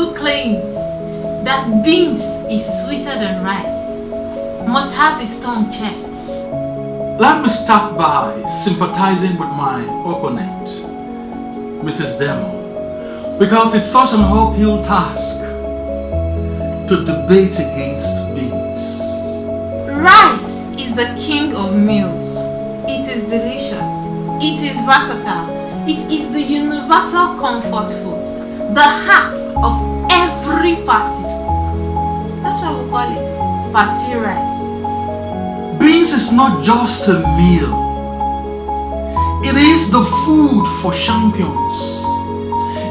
who claims that beans is sweeter than rice must have his tongue checked. Let me start by sympathizing with my opponent, Mrs. Demo, because it's such an uphill task to debate against beans. Rice is the king of meals. It is delicious. It is versatile. It is the universal comfort food, the heart of every party. That's why we call it party rice. Beans is not just a meal. It is the food for champions.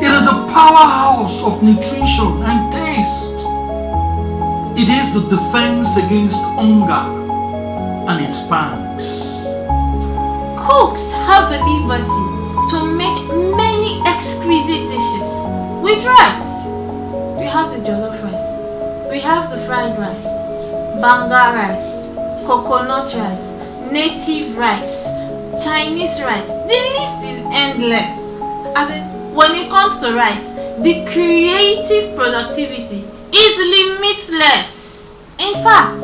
It is a powerhouse of nutrition and taste. It is the defense against hunger and its pangs. Cooks have the liberty to make many exquisite dishes with rice. We have the jollof rice, we have the fried rice, banga rice, coconut rice, native rice, Chinese rice. The list is endless. As in, when it comes to rice, the creative productivity is limitless. In fact,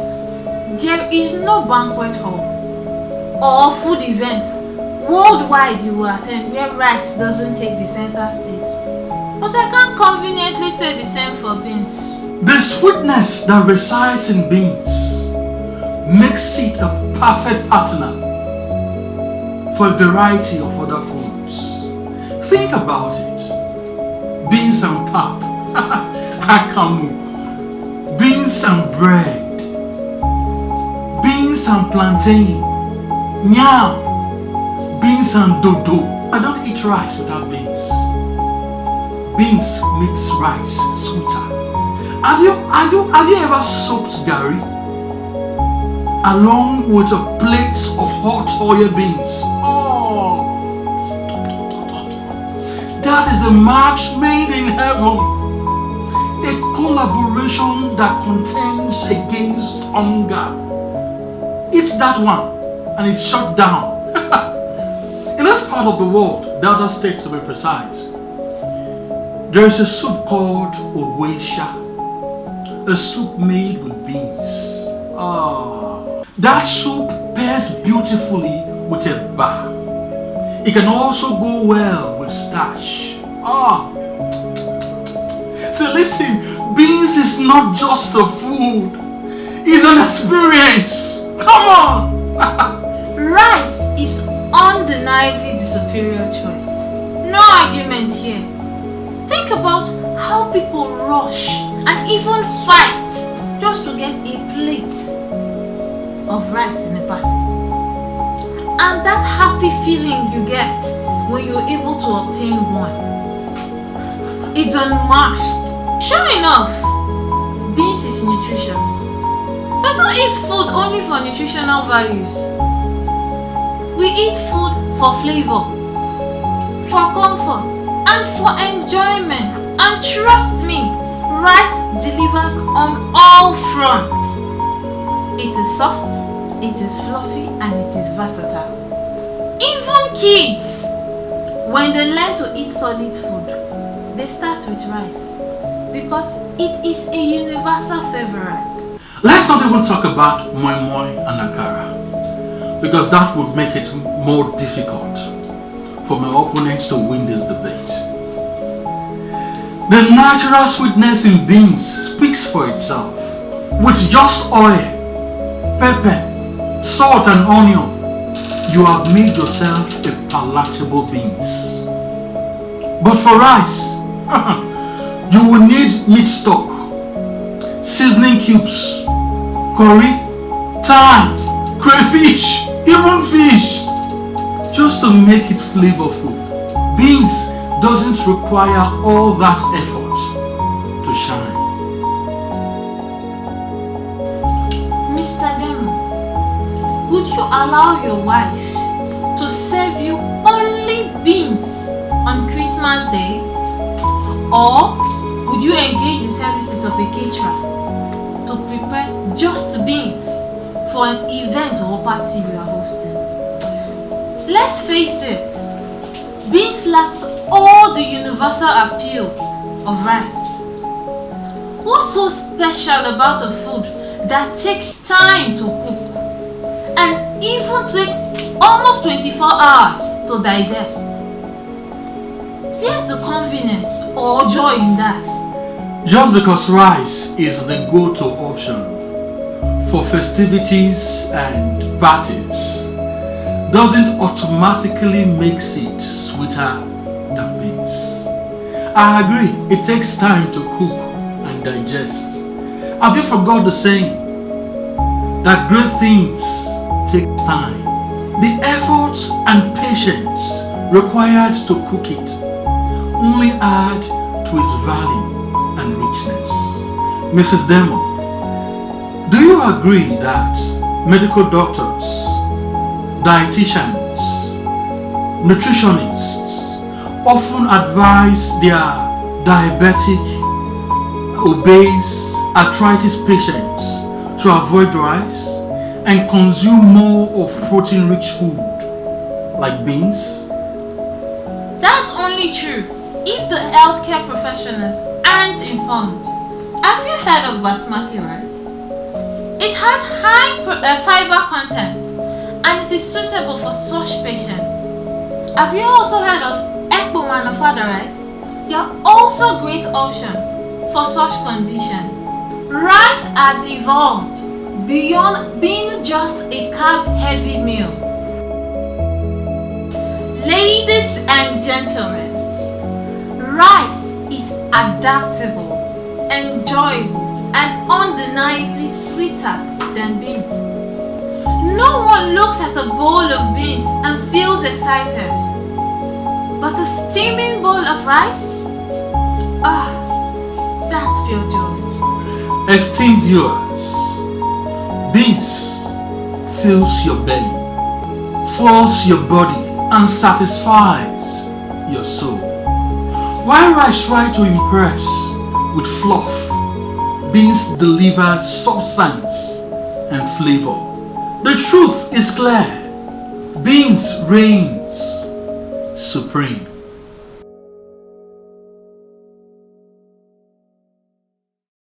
there is no banquet hall or food event worldwide you will attend where rice doesn't take the center stage. But I can't conveniently say the same for beans. The sweetness that resides in beans makes it a perfect partner for a variety of other foods. Think about it. Beans and pap, akamu, beans and bread, beans and plantain, yam, beans and dodo. I don't eat rice without beans. Beans makes rice sweeter. Have you ever soaked gari along with a plate of hot oil beans? Oh, that is a match made in heaven. A collaboration that contends against hunger. Eat that one and it's shut down. In this part of the world, Delta States to be precise, there is a soup called Owesha, a soup made with beans. That soup pairs beautifully with eba. It can also go well with starch. So listen, beans is not just a food, it's an experience. Come on! Rice is undeniably the superior choice. No argument here. Think about how people rush and even fight just to get a plate of rice in a party. And that happy feeling you get when you're able to obtain one. It's unmatched. Sure enough, beans is nutritious. But who eats food only for nutritional values? We eat food for flavor, for comfort, and for enjoyment. And trust me, rice delivers on all fronts. It is soft, it is fluffy, and it is versatile. Even kids, when they learn to eat solid food, they start with rice because it is a universal favorite. Let's not even talk about moi moi and akara, because that would make it more difficult for my opponents to win this debate. The natural sweetness in beans speaks for itself. With just oil, pepper, salt and onion, you have made yourself a palatable beans. But for rice, you will need meat stock, seasoning cubes, curry, thyme, crayfish, even fish, just to make it flavorful. Beans doesn't require all that effort to shine. Mr. Demo, would you allow your wife to serve you only beans on Christmas Day? Or would you engage the services of a caterer to prepare just beans for an event or party you are hosting? Let's face it, beans lacks all the universal appeal of rice. What's so special about a food that takes time to cook and even take almost 24 hours to digest? Here's the convenience or joy in that. Just because rice is the go-to option for festivities and parties doesn't automatically make it sweeter than beans. I agree, it takes time to cook and digest. Have you forgot the saying that great things take time? The efforts and patience required to cook it only add to its value and richness. Mrs. Demo, do you agree that medical doctors, dietitians, nutritionists often advise their diabetic, obese, arthritis patients to avoid rice and consume more of protein-rich food like beans? That's only true if the healthcare professionals aren't informed. Have you heard of basmati rice? It has high fiber content and it is suitable for such patients. Have you also heard of Ekpo Manufada rice? They are also great options for such conditions. Rice has evolved beyond being just a carb-heavy meal. Ladies and gentlemen, rice is adaptable, enjoyable, and undeniably sweeter than beans. No one looks at a bowl of beans and feels excited. But a steaming bowl of rice? That's pure joy. Esteemed viewers, beans fills your belly, fills your body, and satisfies your soul. While rice tries to impress with fluff, beans deliver substance and flavor. The truth is clear. Beans reigns supreme.